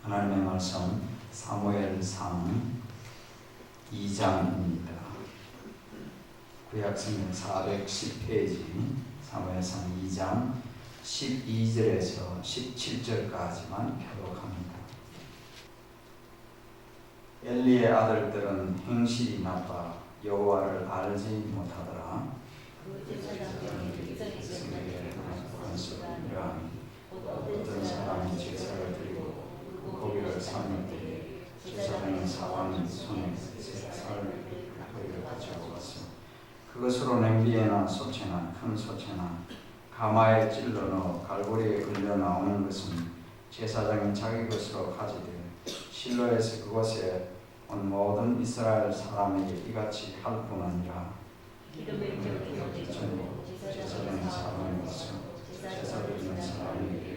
하나님의 말씀 사무엘상 2장입니다. 구약성경 410페이지 사무엘상 2장 12절에서 17절까지만 교독합니다. 엘리의 아들들은 행실이 나빠 여호와를 알지 못하더라. 어떤 사람이 제사를 드리고 고기를 삶을 때에 제사장은 사람 손에 고기를 가져고 갔어. 그것으로 냄비에나 소채나 큰 소채나 가마에 찔러 넣어 갈고리에 걸려 나오는 것은 제사장이 자기 것으로 가지되 실로에서 그곳에 온 모든 이스라엘 사람에게 이같이 할 뿐 아니라 제사장이 사람이 있어 제사를 드리는 사람에게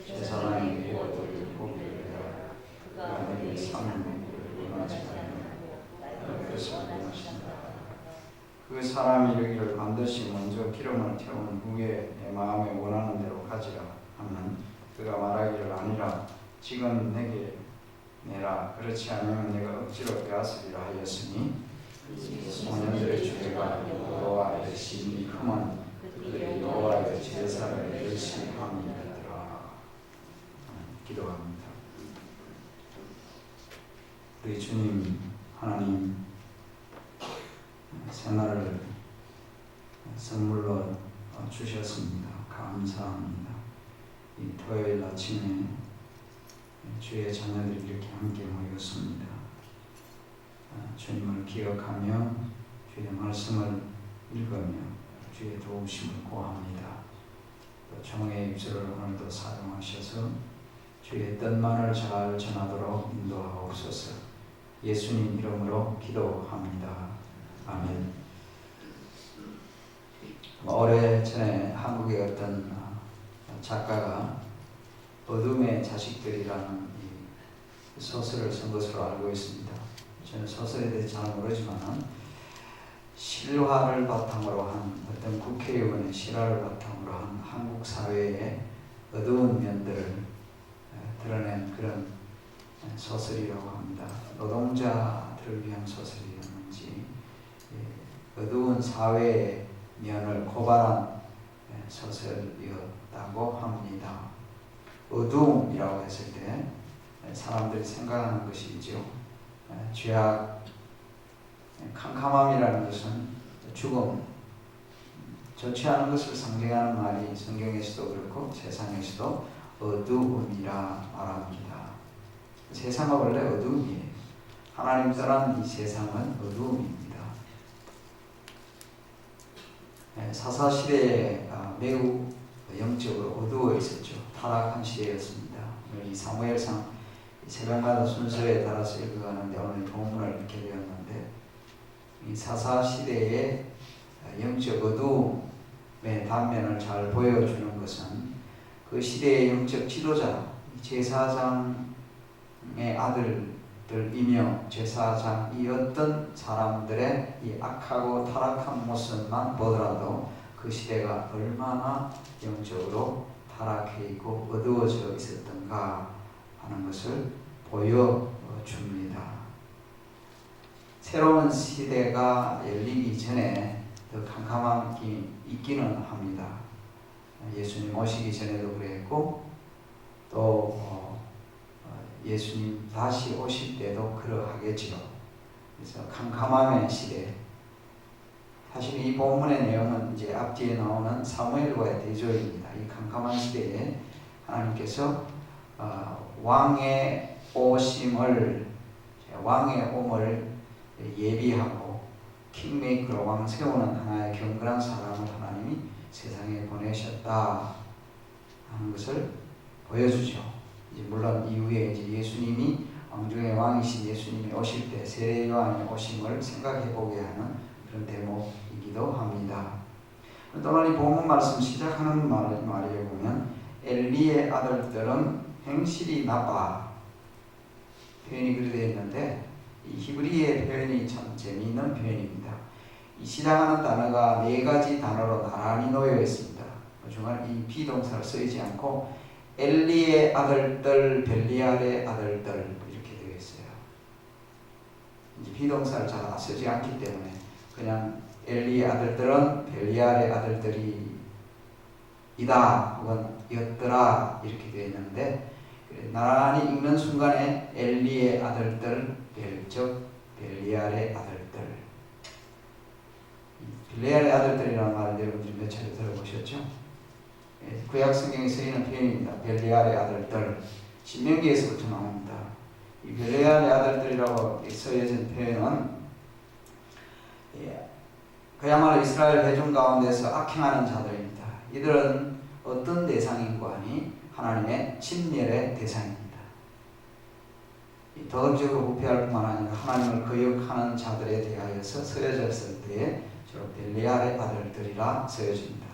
제사장이 구워드릴 고기를 내라. 그가 내게 3일 원하지 않으면 그것을 원하신다. 그 사람이 이르기를 반드시 먼저 기름을 태운 후에 내 마음에 원하는 대로 가지라 하면 그가 말하기를 아니라 지금 내게 내라. 그렇지 않으면 내가 억지로 빼앗으리라 하였으니 소년들의 죄가 여호와의 심히 크면 그들이 여호와의 제사를 열심히 함이니라. 기도합니다. 우리 주님 하나님 새날을 선물로 주셨습니다. 감사합니다. 이 토요일 아침에 주의 자녀들이 이렇게 함께 모였습니다. 주님을 기억하며 주의 말씀을 읽으며 주의 도우심을 구합니다. 또 종의 입술을 오늘도 사용하셔서 주의 뜻만을 잘 전하도록 인도하옵소서. 예수님 이름으로 기도합니다. 아멘. 오래전에 한국의 어떤 작가가 어둠의 자식들이라는 소설을 쓴 것으로 알고 있습니다. 저는 소설에 대해서 잘 모르지만 실화를 바탕으로 한 어떤 국회의원의 실화를 바탕으로 한 한국 사회의 어두운 면들을 드러낸 그런 소설이라고 합니다. 노동자들을 위한 소설이었는지 어두운 사회의 면을 고발한 소설이었다고 합니다. 어두움이라고 했을 때 사람들이 생각하는 것이죠. 죄악, 캄캄함이라는 것은 죽음, 좋지 않은 것을 상징하는 말이 성경에서도 그렇고 세상에서도 어두움이라 말합니다. 세상은 원래 어두움이에요. 하나님 떠난 이 세상은 어두움입니다. 사사시대에 매우 영적으로 어두워 있었죠. 타락한 시대였습니다. 이 사무엘상 새벽마다 순서에 따라서 읽어가는데 오늘 본문을 읽게 되었는데 이 사사시대의 영적 어두움의 단면을 잘 보여주는 것은 그 시대의 영적 지도자 제사장의 아들들이며 제사장이었던 사람들의 이 악하고 타락한 모습만 보더라도 그 시대가 얼마나 영적으로 타락해 있고 어두워져 있었던가 하는 것을 보여줍니다. 새로운 시대가 열리기 전에 더 캄캄함이 있기는 합니다. 예수님 오시기 전에도 그랬고 또 예수님 다시 오실 때도 그러하겠지요. 그래서 캄캄함의 시대. 사실 이 본문의 내용은 이제 앞뒤에 나오는 사무엘과의 대조입니다. 이 캄캄한 시대에 하나님께서 왕의 오심을 왕의 오을 예비하고 킹메이커로 왕 세우는 하나의 경건한 사람을 하나님이 세상에 보내셨다 하는 것을 보여주죠. 이제 물론 이후에 이제 예수님이 왕중의 왕이신 예수님이 오실 때 세례 요한의 오심을 생각해 보게 하는 그런 대목이기도 합니다. 오늘 이 본문 말씀 시작하는 말에 보면 엘리의 아들들은 행실이 나빠 표현이 그렇게 되어 있는데 이 히브리의 표현이 참 재미있는 표현입니다. 이 시작하는 단어가 네 가지 단어로 나란히 놓여 있습니다. 중간에 이 비동사를 쓰이지 않고 엘리의 아들들, 벨리알의 아들들 이렇게 되어 있어요. 이제 비동사를 잘 쓰지 않기 때문에 그냥 엘리의 아들들은 벨리알의 아들들이 이다 혹은 였더라 이렇게 되어 있는데, 나란히 읽는 순간에 엘리의 아들들, 즉 벨리알의 아들들. 벨리알의 아들들이라는 말을 여러분들이 몇 차례 들어보셨죠? 구약 성경에 쓰이는 표현입니다. 벨리알의 아들들. 신명기에서부터 나옵니다. 이 벨리알의 아들들이라고 쓰여진 표현은 그야말로 이스라엘 회중 가운데서 악행하는 자들입니다. 이들은 어떤 대상인고 하니 하나님의 진멸의 대상입니다. 도덕적으로 부패할 뿐만 아니라 하나님을 거역하는 자들에 대하여서 쓰여졌을 때에 주로 벨리알의 아들들이라 쓰여집니다.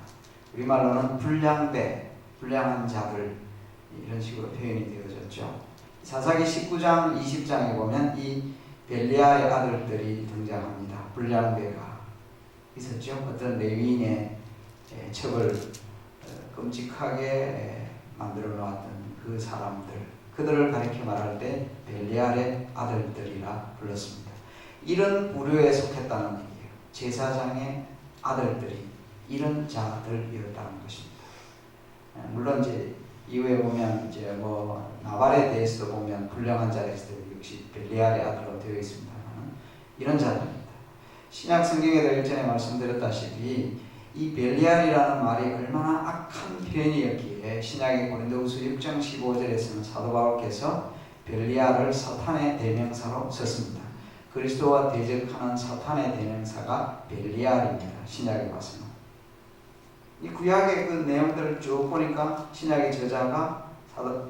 우리말로는 불량한 자들 이런 식으로 표현이 되어졌죠. 사사기 19장 20장에 보면 이 벨리알의 아들들이 등장합니다. 불량배가 있었죠. 어떤 레위인의 첩을 끔찍하게 만들어 놓았던 그 사람들, 그들을 가리켜 말할 때 벨리알의 아들들이라 불렀습니다. 이런 부류에 속했다는 얘기예요. 제사장의 아들들이 이런 자들이었다는 것입니다. 물론 이제 이후에 보면 이제 뭐 나발에 대해서도 보면 불량한 자에서도 역시 벨리알의 아들로 되어 있습니다만 이런 자들입니다. 신약 성경에도 일전에 말씀드렸다시피 이 벨리알이라는 말이 얼마나 악한 표현이었기에 신약의 고린도후서 6장 15절에서는 사도 바울께서 벨리알을 사탄의 대명사로 썼습니다. 그리스도와 대적하는 사탄의 대명사가 벨리알입니다. 신약에 봐서는. 이 구약의 그 내용들을 쭉 보니까 신약의 저자가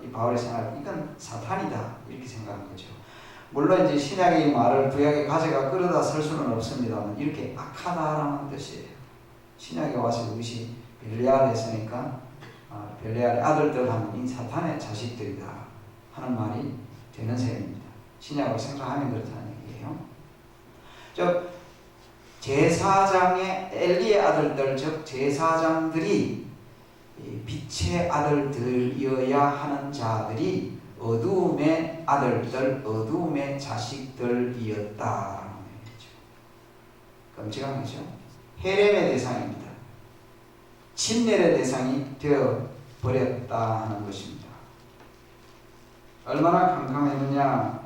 이 바울의 생각, 이건 사탄이다 이렇게 생각한 거죠. 물론 이제 신약의 이 말을 구약의 가져가 끌어다 쓸 수는 없습니다만 이렇게 악하다라는 뜻이에요. 신약에 와서 이것이 벨리알 했으니까 벨리알의 아들들 하면 이 사탄의 자식들이다 하는 말이 되는 셈입니다. 신약을 생각하면 그렇다는 얘기예요. 즉 제사장의 엘리의 아들들, 즉 제사장들이 빛의 아들들이어야 하는 자들이 어두움의 아들들, 어두움의 자식들이었다라는 얘기죠. 끔찍한 거죠. 헤렘의 대상입니다. 침례의 대상이 되어 버렸다 하는 것입니다. 얼마나 캄캄했느냐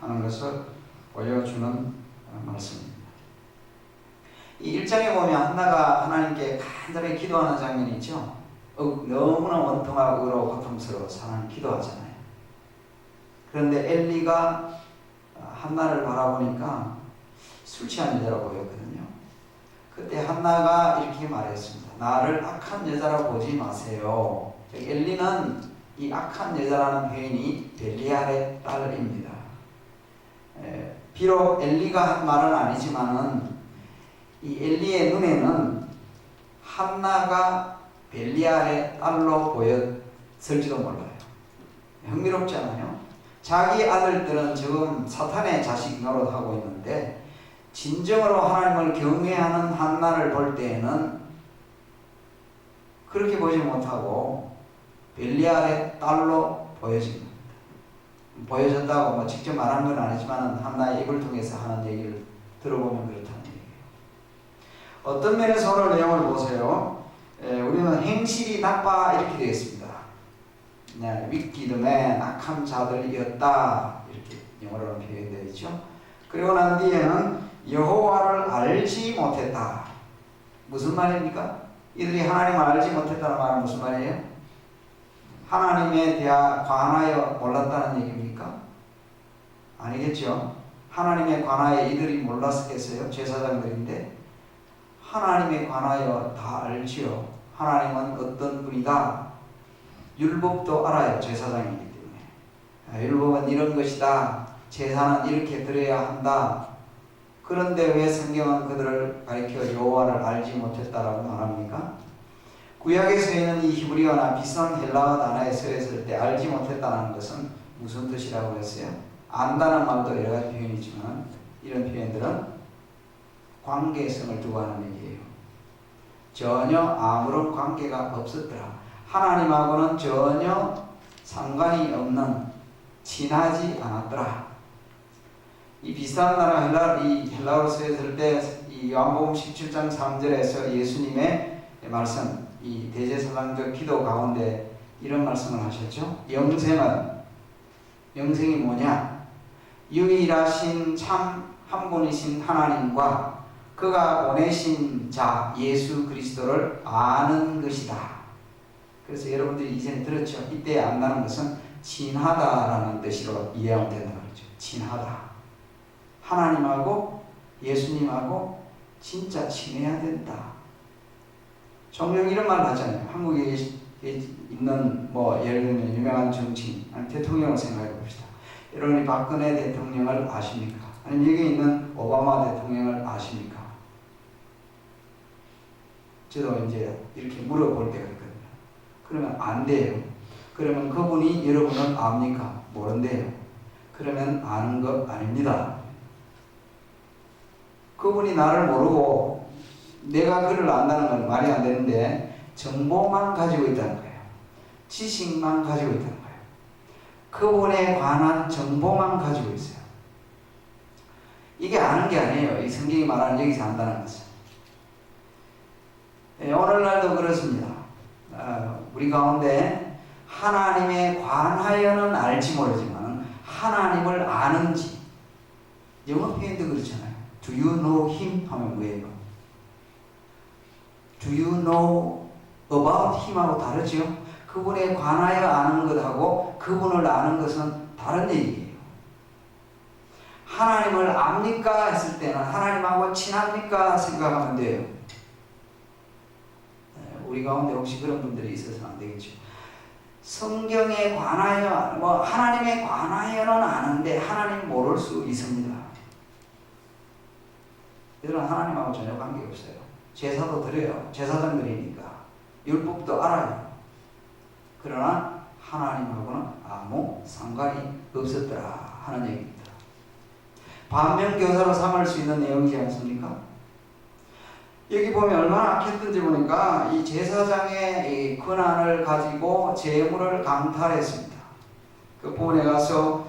하는 것을 보여주는 말씀입니다. 이 1장에 보면 한나가 하나님께 간절히 기도하는 장면이 있죠. 너무나 원통하고 의로 고통스러워서 하나님 기도하잖아요. 그런데 엘리가 한나를 바라보니까 술 취한 여자라고 보였거든요. 그때 한나가 이렇게 말했습니다. 나를 악한 여자라고 보지 마세요. 엘리는 이 악한 여자라는 표현이 벨리알의 딸입니다. 비록 엘리가 한 말은 아니지만은 이 엘리의 눈에는 한나가 벨리알의 딸로 보였을지도 몰라요. 흥미롭지 않아요? 자기 아들들은 지금 사탄의 자식 노릇하고 있는데 진정으로 하나님을 경외하는 한나를 볼 때에는 그렇게 보지 못하고 벨리알의 딸로 보여집니다. 보여졌다고 뭐 직접 말한 건 아니지만 한나의 입을 통해서 하는 얘기를 들어보면 그렇다는 얘기예요. 어떤 면에서 오늘 내용을 보세요. 우리는 행실이 나빠 이렇게 되어 있습니다. wicked man, 악한 자들이었다 이렇게 영어로는 표현되어 있죠. 그리고 난 뒤에는 여호와를 알지 못했다. 무슨 말입니까? 이들이 하나님을 알지 못했다는 말은 무슨 말이에요? 하나님에 대하 관하여 몰랐다는 얘기입니까? 아니겠죠. 하나님에 관하여 이들이 몰랐겠어요? 제사장들인데 하나님에 관하여 다 알지요. 하나님은 어떤 분이다. 율법도 알아요. 제사장이기 때문에. 율법은 이런 것이다. 제사는 이렇게 드려야 한다. 그런데 왜 성경은 그들을 가리켜 여호와를 알지 못했다라고 말합니까? 구약에 쓰이는 이 히브리어나 비슷한 헬라어 단어에 쓰였을 때 알지 못했다는 것은 무슨 뜻이라고 했어요? 안다는 말도 여러 가지 표현이지만 이런 표현들은 관계성을 두고 하는 얘기예요. 전혀 아무런 관계가 없었더라. 하나님하고는 전혀 상관이 없는, 친하지 않았더라. 이 비슷한 나라 헬라어로 쓰였을 때 이 요한복음 17장 3절에서 예수님의 말씀, 이 대제사장적 기도 가운데 이런 말씀을 하셨죠. 영생이 뭐냐? 유일하신 참 한 분이신 하나님과 그가 보내신 자 예수 그리스도를 아는 것이다. 그래서 여러분들이 이전에 들었죠. 이때 안다는 것은 친하다라는 뜻으로 이해하면 된다고 그러죠. 친하다. 하나님하고 예수님하고 진짜 친해야 된다. 종종 이런 말을 하잖아요. 한국에 있는 예를 들면 유명한 정치인, 아니 대통령을 생각해 봅시다. 여러분이 박근혜 대통령을 아십니까? 아니면 여기 있는 오바마 대통령을 아십니까? 저도 이제 이렇게 물어볼 때가 있거든요. 그러면 안 돼요. 그러면 그분이 여러분을 압니까? 모른대요. 그러면 아는 것 아닙니다. 그분이 나를 모르고 내가 그를 안다는 건 말이 안 되는데 정보만 가지고 있다는 거예요. 지식만 가지고 있다는 거예요. 그분에 관한 정보만 가지고 있어요. 이게 아는 게 아니에요. 이 성경이 말하는 여기서 안다는 것은. 오늘날도 그렇습니다. 우리 가운데 하나님에 관하여는 알지 모르지만 하나님을 아는지, 영어 표현도 그렇잖아요. Do you know him? 하면 뭐예요? Do you know about him? 하고 다르죠? 그분에 관하여 아는 것하고 그분을 아는 것은 다른 얘기예요. 하나님을 압니까? 했을 때는 하나님하고 친합니까? 생각하면 돼요. 우리 가운데 혹시 그런 분들이 있어서는 안 되겠죠. 성경에 관하여, 하나님에 관하여는 아는데 하나님 모를 수 있습니다. 얘들은 하나님하고 전혀 관계없어요. 제사도 드려요. 제사장들이니까. 율법도 알아요. 그러나 하나님하고는 아무 상관이 없었더라 하는 얘기입니다. 반면교사로 삼을 수 있는 내용이지 않습니까? 여기 보면 얼마나 악했던지 보니까 이 제사장의 이 권한을 가지고 재물을 강탈했습니다. 그 본에 가서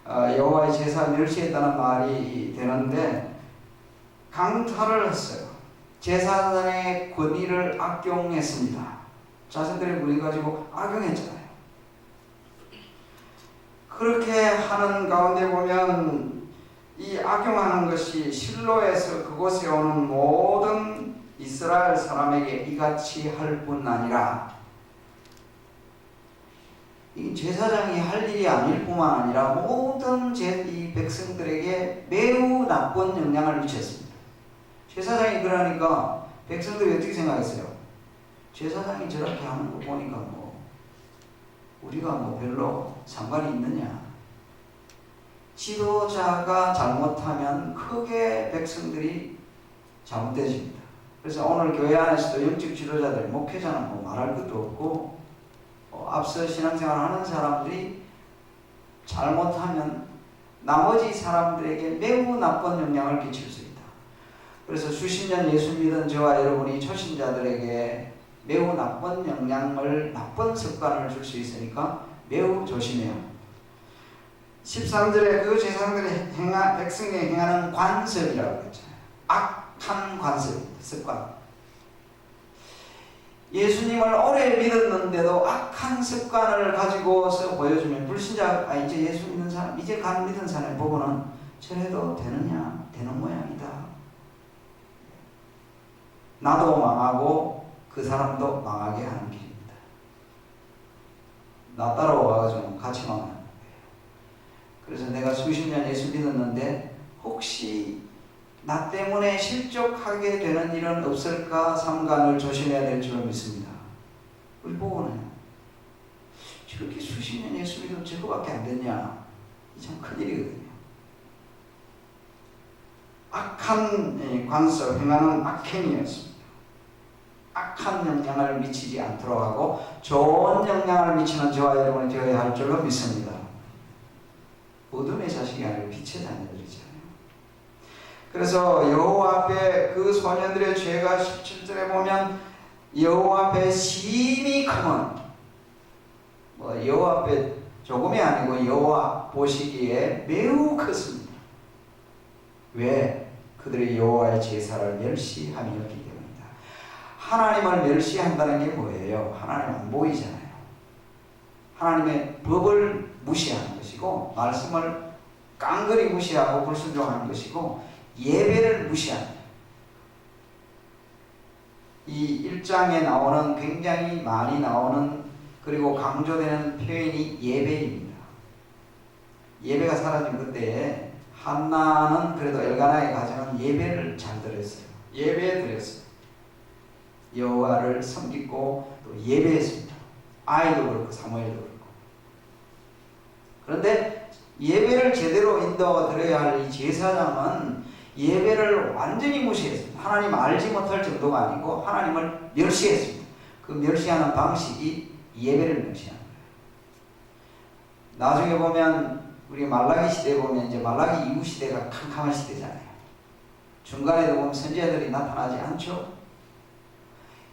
여호와의 제사 멸시했다는 말이 되는데 강탈을 했어요. 제사장의 권위를 악용했습니다. 자신들의 권위 가지고 악용했잖아요. 그렇게 하는 가운데 보면 이 악용하는 것이 실로에서 그곳에 오는 모든 이스라엘 사람에게 이같이 할 뿐 아니라 이 제사장이 할 일이 아닐 뿐만 아니라 모든 이 백성들에게 매우 나쁜 영향을 미쳤습니다. 제사장이 그러니까 백성들이 어떻게 생각했어요? 제사장이 저렇게 하는 거 보니까 우리가 별로 상관이 있느냐? 지도자가 잘못하면 크게 백성들이 잘못되집니다. 그래서 오늘 교회 안에서도 영적 지도자들, 목회자는 말할 것도 없고 앞서 신앙생활 하는 사람들이 잘못하면 나머지 사람들에게 매우 나쁜 영향을 끼칠 수 있다. 그래서 수십 년 예수 믿은 저와 여러분이 초신자들에게 매우 나쁜 영향을, 나쁜 습관을 줄 수 있으니까 매우 조심해요. 13절에 그 제사장들이 백성에 행하는 관습이라고 했잖아요. 악한 관습, 습관. 예수님을 오래 믿었는데도 악한 습관을 가지고서 보여주면 불신자, 이제 예수 믿는 사람, 이제 간 믿은 사람 보고는 저래도 되느냐? 되는 모양이다. 나도 망하고 그 사람도 망하게 하는 길입니다. 나 따라와가지고 같이 망하는 거예요. 그래서 내가 수십 년 예수 믿었는데 혹시 나 때문에 실족하게 되는 일은 없을까 삼가 조심해야 될 줄 믿습니다. 우리 보고는 저렇게 수십 년 예수 믿어도 저거밖에 안 됐냐? 이 참 큰일이거든요. 악한 관습, 행하는 악행이었습니다. 악한 영향을 미치지 않도록 하고 좋은 영향을 미치는 저와 여러분이 되어야 할 줄로 믿습니다. 어둠의 자식이 아니라 빛의 자녀들이잖아요. 그래서 여호와 앞에 그 소년들의 죄가 17절에 보면 여호와 앞에 심히 크면 뭐 여호와 앞에 조금이 아니고 여호와 보시기에 매우 컸습니다. 왜? 그들이 여호와의 제사를 멸시함이었기 때문이다. 하나님을 멸시한다는 게 뭐예요? 하나님 안 보이잖아요. 하나님의 법을 무시하는 것이고, 말씀을 깡그리 무시하고 불순종하는 것이고, 예배를 무시하는 거예요. 이 1장에 나오는, 굉장히 많이 나오는, 그리고 강조되는 표현이 예배입니다. 예배가 사라진 그때에 한나는 그래도 엘가나의 가정은 예배를 잘 드렸어요. 예배 드렸어요. 여호와를 섬기고 또 예배했습니다. 아이도 그렇고 사무엘도 그렇고. 그런데 예배를 제대로 인도하고 드려야 할 이 제사장은 예배를 완전히 무시했습니다. 하나님 알지 못할 정도가 아니고 하나님을 멸시했습니다. 그 멸시하는 방식이 예배를 멸시하는 거예요. 나중에 보면 우리 말라기 시대에 보면 이제 말라기 이후 시대가 캄캄한 시대잖아요. 중간에도 보면 선지자들이 나타나지 않죠.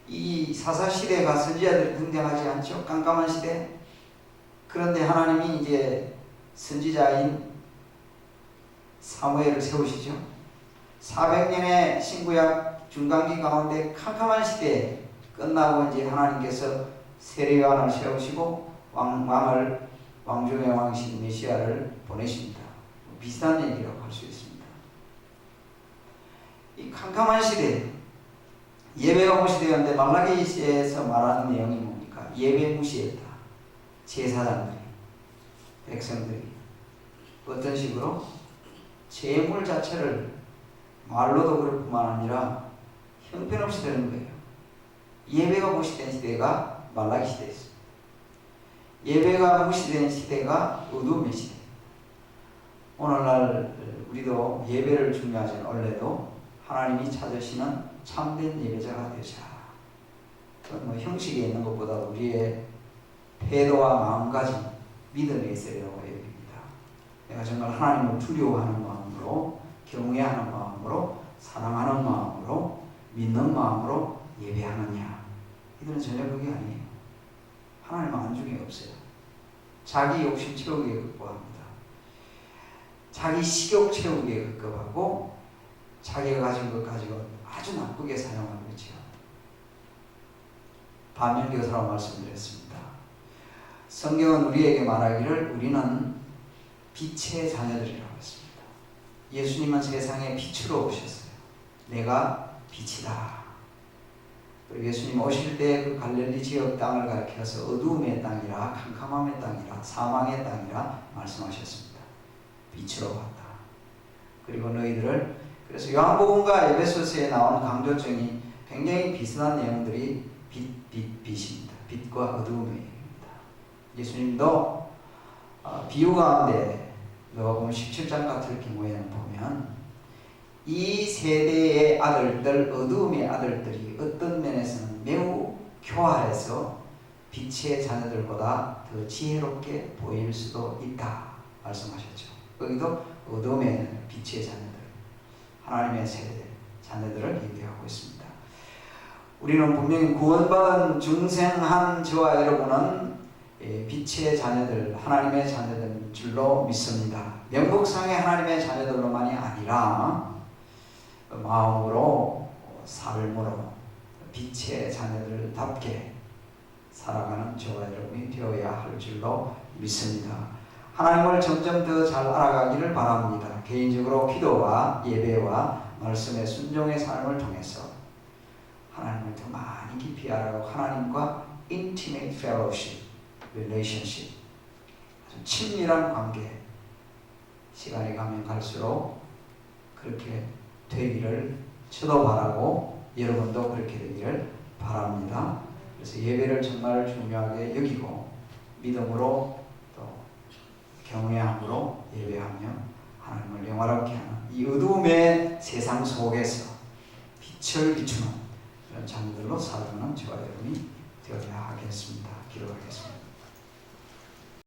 이 사사 시대가 선지자들이 등장하지 않죠. 깜깜한 시대. 그런데 하나님이 이제 선지자인 사무엘을 세우시죠. 400년의 신구약 중간기 가운데 캄캄한 시대에 끝나고 이제 하나님께서 세례요한을 세우시고 왕중의 왕이신 메시아를 보내십니다. 비슷한 얘기라고 할 수 있습니다. 이 캄캄한 시대, 예배가 무시되었는데 말라기에서 말하는 내용이 뭡니까? 예배 무시했다. 제사장들이, 백성들이 어떤 식으로 제물 자체를 말로도 그럴 뿐만 아니라 형편없이 되는 거예요. 예배가 무시된 시대가 말라기 시대였습니다. 예배가 무시된 시대가 어두움의 시대. 오늘날 우리도 예배를 중요하지 원래도 하나님이 찾으시는 참된 예배자가 되자. 뭐 형식에 있는 것보다 우리의 태도와 마음가짐, 믿음에 있어야라고 여깁니다. 내가 정말 하나님을 두려워하는 마음으로, 경외하는 마음으로, 사랑하는 마음으로, 믿는 마음으로 예배하느냐. 이들은 전혀 그게 아니에요. 하나님은 안중에 없어요. 자기 욕심 채우기에 급급합니다. 자기 식욕 채우기에 급급하고 자기가 가진 것 가지고 아주 나쁘게 사용하는 거죠. 반면교사라고 말씀드렸습니다. 성경은 우리에게 말하기를 우리는 빛의 자녀들이라고 했습니다. 예수님은 세상에 빛으로 오셨어요. 내가 빛이다. 예수님 오실 때 그 갈릴리 지역 땅을 가리켜서 어두움의 땅이라, 캄캄함의 땅이라, 사망의 땅이라 말씀하셨습니다. 빛으로 왔다. 그리고 너희들을, 그래서 요한복음과 에베소서에 나오는 강조점이 굉장히 비슷한 내용들이 빛입니다. 빛과 어두움의 얘기입니다. 예수님도 비유 가운데 너가 보면 17장 같은 경우에는 보면 이 세대의 아들들, 어두움의 아들들이 어떤 면에서는 매우 교활해서 빛의 자녀들보다 더 지혜롭게 보일 수도 있다 말씀하셨죠. 여기도 어두움의 빛의 자녀들, 하나님의 세대 자녀들을 얘기하고 있습니다. 우리는 분명히 구원받은 중생한 저와 여러분은 빛의 자녀들, 하나님의 자녀들인 줄로 믿습니다. 명목상의 하나님의 자녀들로만이 아니라 마음으로, 삶으로 빛의 자녀들답게 살아가는 저와 여러분이 되어야 할 줄로 믿습니다. 하나님을 점점 더 잘 알아가기를 바랍니다. 개인적으로 기도와 예배와 말씀의 순종의 삶을 통해서 하나님을 더 많이 깊이 알아가고 하나님과 intimate fellowship, relationship, 아주 친밀한 관계, 시간이 가면 갈수록 그렇게 되기를 저도 바라고 여러분도 그렇게 되기를 바랍니다. 그래서 예배를 정말 중요하게 여기고 믿음으로 또 경외함으로 예배하며 하나님을 영화롭게 하는 이 어두움의 세상 속에서 빛을 비추는 그런 자녀들로 살아가는 저와 여러분이 되어야 하겠습니다. 기도하겠습니다.